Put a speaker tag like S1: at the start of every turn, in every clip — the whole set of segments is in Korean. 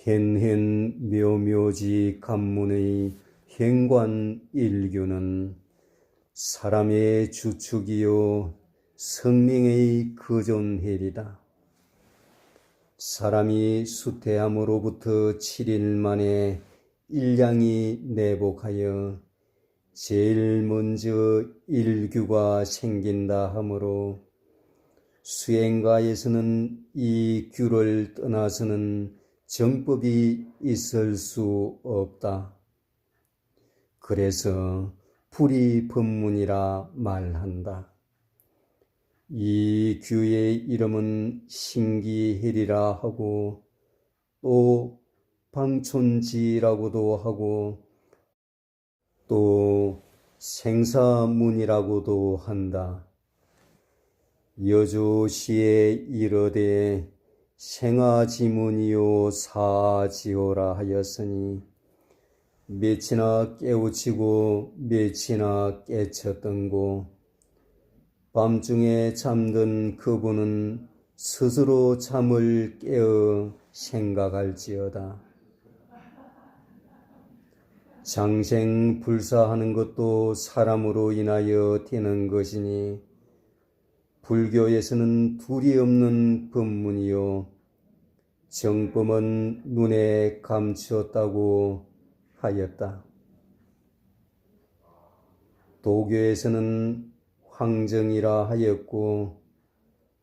S1: henhen 묘묘지 간문의 행관 일규는 사람의 주축이요 성령의 거존헬이다. 사람이 수태함으로부터 7일 만에 일량이 내복하여 제일 먼저 일규가 생긴다 하므로 수행가에서는 이 규를 떠나서는 정법이 있을 수 없다. 그래서 불이법문이라 말한다. 이 규의 이름은 신기헬이라 하고 또 방촌지라고도 하고 또 생사문이라고도 한다. 여조시에 이르되 생아지문이요 사지오라 하였으니 몇이나 깨우치고 몇이나 깨쳤던고 밤중에 잠든 그분은 스스로 잠을 깨어 생각할지어다. 장생불사하는 것도 사람으로 인하여 되는 것이니 불교에서는 둘이 없는 법문이요 정법은 눈에 감추었다고 하였다. 도교에서는 황정이라 하였고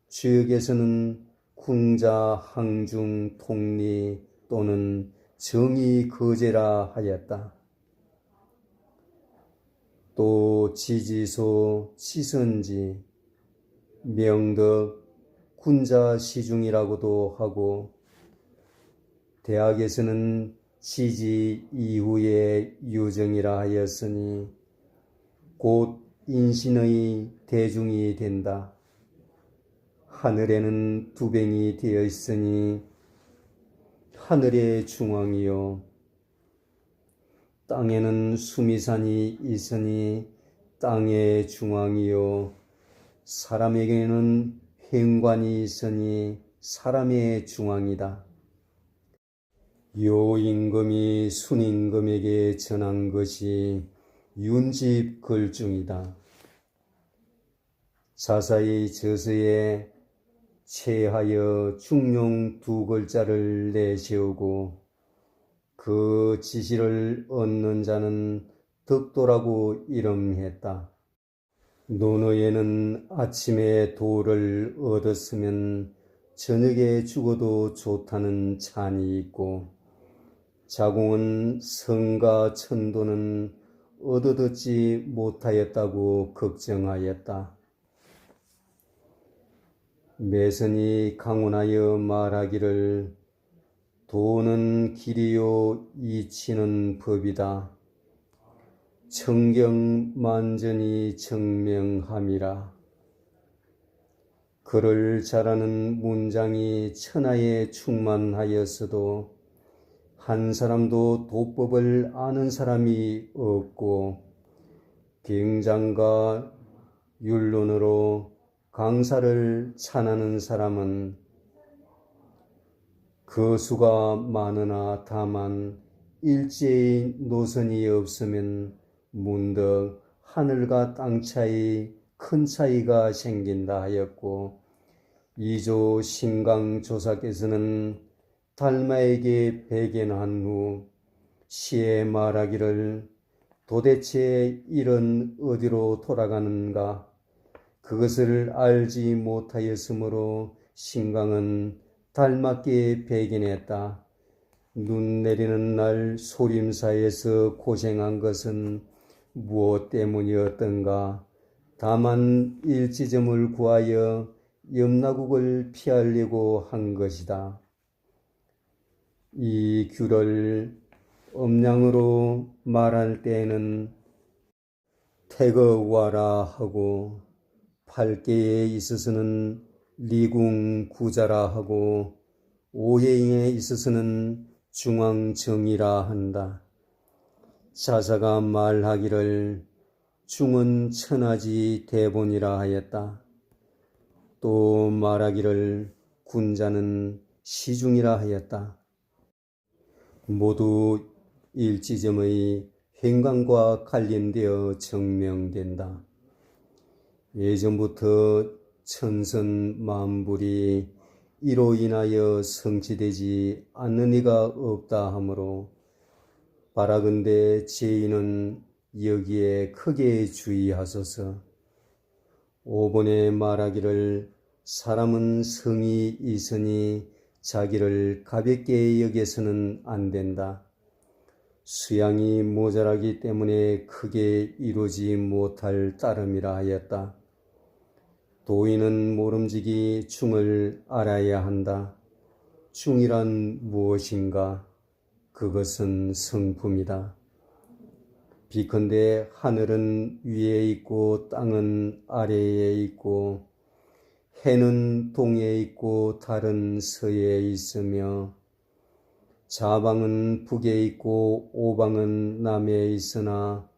S1: 주역에서는 궁자, 항중, 통리 또는 정의, 거제라 하였다. 또 지지소, 치선지, 명덕, 군자, 시중이라고도 하고 대학에서는 지지 이후의 유정이라 하였으니 곧 인신의 대중이 된다. 하늘에는 두뱅이 되어 있으니 하늘의 중앙이요 땅에는 수미산이 있으니 땅의 중앙이요 사람에게는 행관이 있으니 사람의 중앙이다. 요임금이 순임금에게 전한 것이 윤집글중이다. 자사의 저서에 체하여 중용 2글자를 내세우고 그 지시를 얻는 자는 덕도라고 이름했다. 논어에는 아침에 도를 얻었으면 저녁에 죽어도 좋다는 찬이 있고 자공은 성가 천도는 얻어듣지 못하였다고 걱정하였다. 매선이 강론하여 말하기를 도는 길이요 이치는 법이다. 청경만전이 정명함이라. 글을 잘하는 문장이 천하에 충만하였어도 한 사람도 도법을 아는 사람이 없고 경장과 율론으로 강사를 찬하는 사람은 그 수가 많으나 다만 일제의 노선이 없으면 문득 하늘과 땅 차이 큰 차이가 생긴다 하였고 이조 심강조사께서는 달마에게 배견한 후 시에 말하기를 도대체 일은 어디로 돌아가는가 그것을 알지 못하였으므로 심강은 달맞게 배견했다. 눈 내리는 날 소림사에서 고생한 것은 무엇 때문이었던가 다만 일지점을 구하여 염라국을 피하려고 한 것이다. 이 규를 음량으로 말할 때에는 태거와라 하고 팔계에 있어서는 리궁구자라 하고 오해인에 있어서는 중앙정이라 한다. 자사가 말하기를 중은 천하지 대본이라 하였다. 또 말하기를 군자는 시중이라 하였다. 모두 일지점의 행관과 관련되어 증명된다. 예전부터 천선 만물이 이로 인하여 성취되지 않는 이가 없다 하므로 바라건대 제인은 여기에 크게 주의하소서. 5번에 말하기를 사람은 성이 있으니 자기를 가볍게 여겨서는 안 된다. 수양이 모자라기 때문에 크게 이루지 못할 따름이라 하였다. 도인은 모름지기 중을 알아야 한다. 중이란 무엇인가? 그것은 성품이다. 비컨대 하늘은 위에 있고 땅은 아래에 있고 해는 동에 있고 달은 서에 있으며 좌방은 북에 있고 오방은 남에 있으나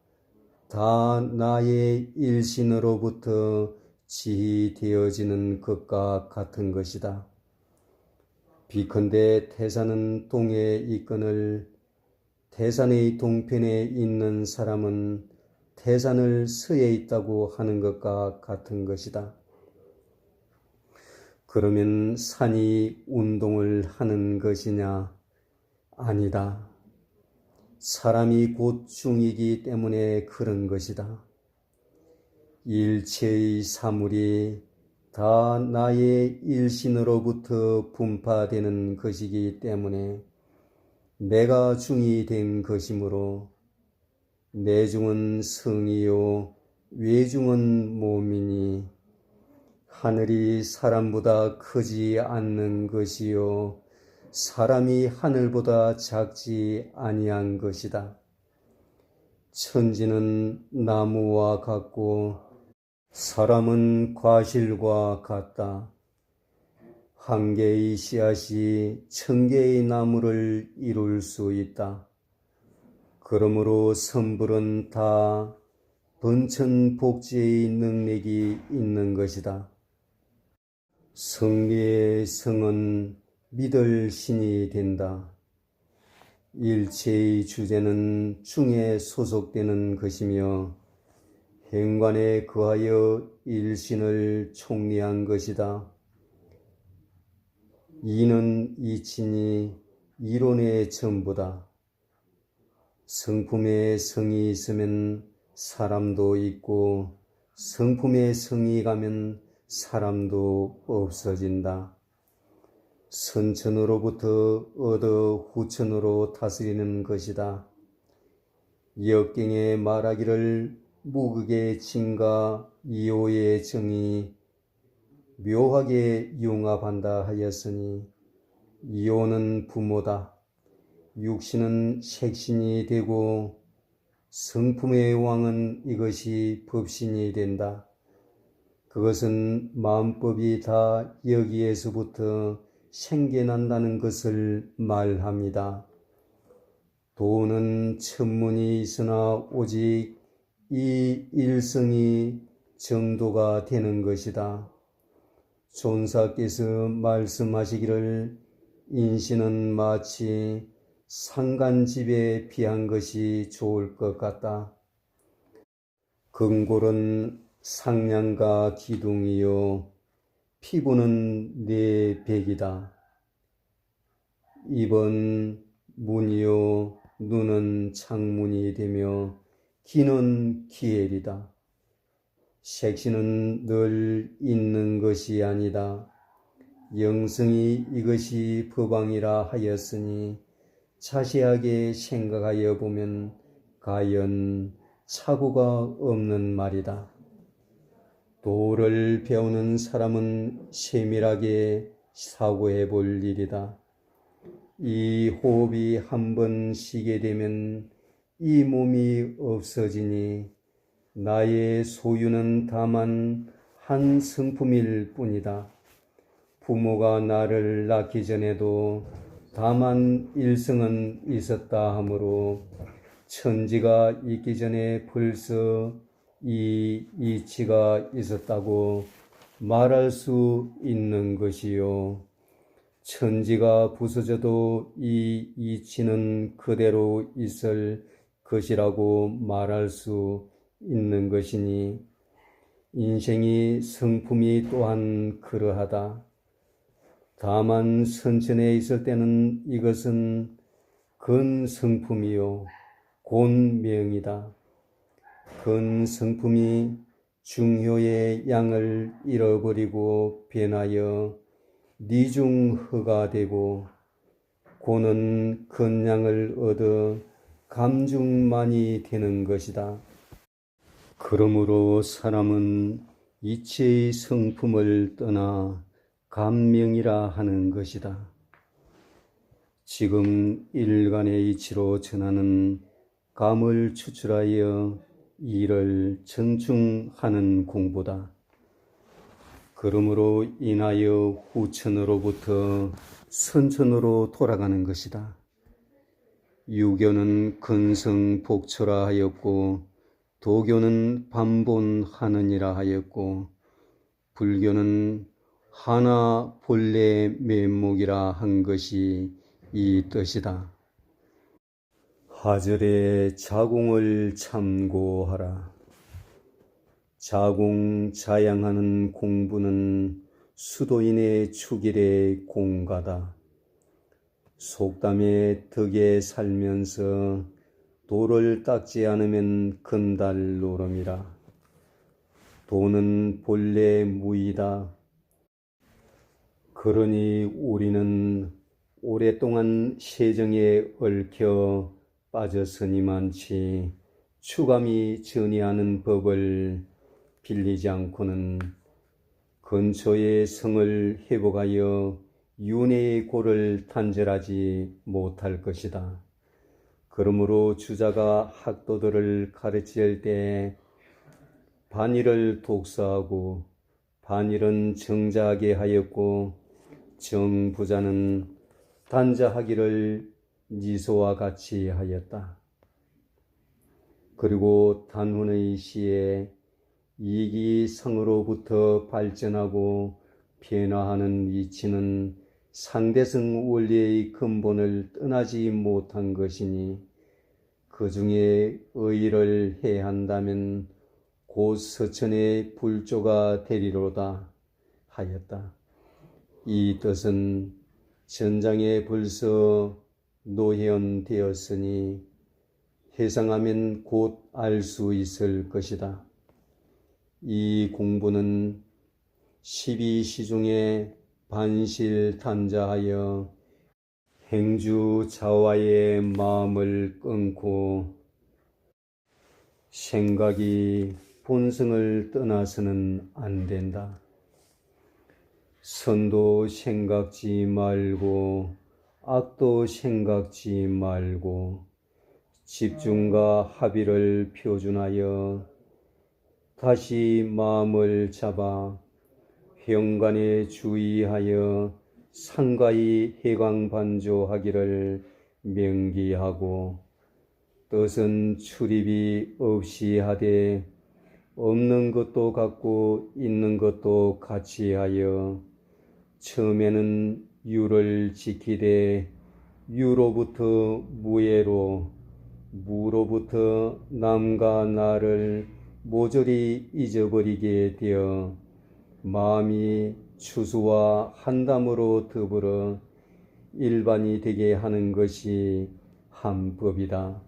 S1: 다 나의 일신으로부터 지휘되어지는 것과 같은 것이다. 비컨대 태산은 동에 있거늘 태산의 동편에 있는 사람은 태산을 서에 있다고 하는 것과 같은 것이다. 그러면 산이 운동을 하는 것이냐? 아니다. 사람이 곧 중이기 때문에 그런 것이다. 일체의 사물이 다 나의 일신으로부터 분파되는 것이기 때문에 내가 중이 된 것이므로 내중은 성이요 외중은 몸이니 하늘이 사람보다 크지 않는 것이요 사람이 하늘보다 작지 아니한 것이다. 천지는 나무와 같고 사람은 과실과 같다. 한 개의 씨앗이 천 개의 나무를 이룰 수 있다. 그러므로 선불은 다 번천복지의 능력이 있는 것이다. 성리의 성은 믿을 신이 된다. 일체의 주제는 중에 소속되는 것이며 행관에 그하여 일신을 총리한 것이다. 이는 이치니 이론의 전부다. 성품에 성이 있으면 사람도 있고 성품에 성이 가면 사람도 없어진다. 선천으로부터 얻어 후천으로 다스리는 것이다. 역경에 말하기를 무극의 진과 이호의 정이 묘하게 융합한다 하였으니 이호는 부모다. 육신은 색신이 되고 성품의 왕은 이것이 법신이 된다. 그것은 마음법이 다 여기에서부터 생겨난다는 것을 말합니다. 도는 천문이 있으나 오직 이 일성이 정도가 되는 것이다. 존사께서 말씀하시기를 인신은 마치 상간집에 비한 것이 좋을 것 같다. 금골은 상냥과 기둥이요 피부는 네 백이다. 입은 문이요 눈은 창문이 되며 귀는 기엘이다. 색신은 늘 있는 것이 아니다. 영성이 이것이 법왕이라 하였으니 자세하게 생각하여 보면 과연 착오가 없는 말이다. 도를 배우는 사람은 세밀하게 사고해 볼 일이다. 이 호흡이 한 번 쉬게 되면 이 몸이 없어지니 나의 소유는 다만 한 성품일 뿐이다. 부모가 나를 낳기 전에도 다만 일성은 있었다 하므로 천지가 있기 전에 벌써 이 이치가 있었다고 말할 수 있는 것이요. 천지가 부서져도 이 이치는 그대로 있을 것이라고 말할 수 있는 것이니 인생이 성품이 또한 그러하다. 다만 선천에 있을 때는 이것은 근성품이요 곤명이다. 근성품이 중효의 양을 잃어버리고 변하여 니중허가 되고 고는 근양을 얻어 감중만이 되는 것이다. 그러므로 사람은 이체의 성품을 떠나 감명이라 하는 것이다. 지금 일간의 이치로 전하는 감을 추출하여 이를 정중하는 공부다. 그러므로 인하여 후천으로부터 선천으로 돌아가는 것이다. 유교는 근성복초라 하였고 도교는 반본하느니라 하였고 불교는 하나 본래 면목이라 한 것이 이 뜻이다. 하절에 자공을 참고하라. 자공자양하는 공부는 수도인의 축일의 공가다. 속담에 덕에 살면서 도를 닦지 않으면 건달 노름이라. 도는 본래 무이다. 그러니 우리는 오랫동안 세정에 얽혀 빠졌으니만치 추감이 전이하는 법을 빌리지 않고는 근초의 성을 회복하여 윤회의 고를 단절하지 못할 것이다. 그러므로 주자가 학도들을 가르칠 때 반일을 독서하고 반일은 정자하게 하였고 정부자는 단자하기를 니소와 같이 하였다. 그리고 단훈의 시에 이기성으로부터 발전하고 변화하는 이치는 상대성 원리의 근본을 떠나지 못한 것이니 그 중에 의의를 해야 한다면 곧 서천의 불조가 되리로다 하였다. 이 뜻은 전장에 벌써 노현되었으니 해상하면 곧 알 수 있을 것이다. 이 공부는 12시 중에 반실단자하여 행주자와의 마음을 끊고 생각이 본성을 떠나서는 안 된다. 선도 생각지 말고 악도 생각지 말고 집중과 합의를 표준하여 다시 마음을 잡아 현관에 주의하여 상가히 해광반조하기를 명기하고 뜻은 출입이 없이 하되 없는 것도 갖고 있는 것도 같이 하여 처음에는 유를 지키되 유로부터 무예로 무로부터 남과 나를 모조리 잊어버리게 되어 마음이 추수와 한담으로 더불어 일반이 되게 하는 것이 한 법이다.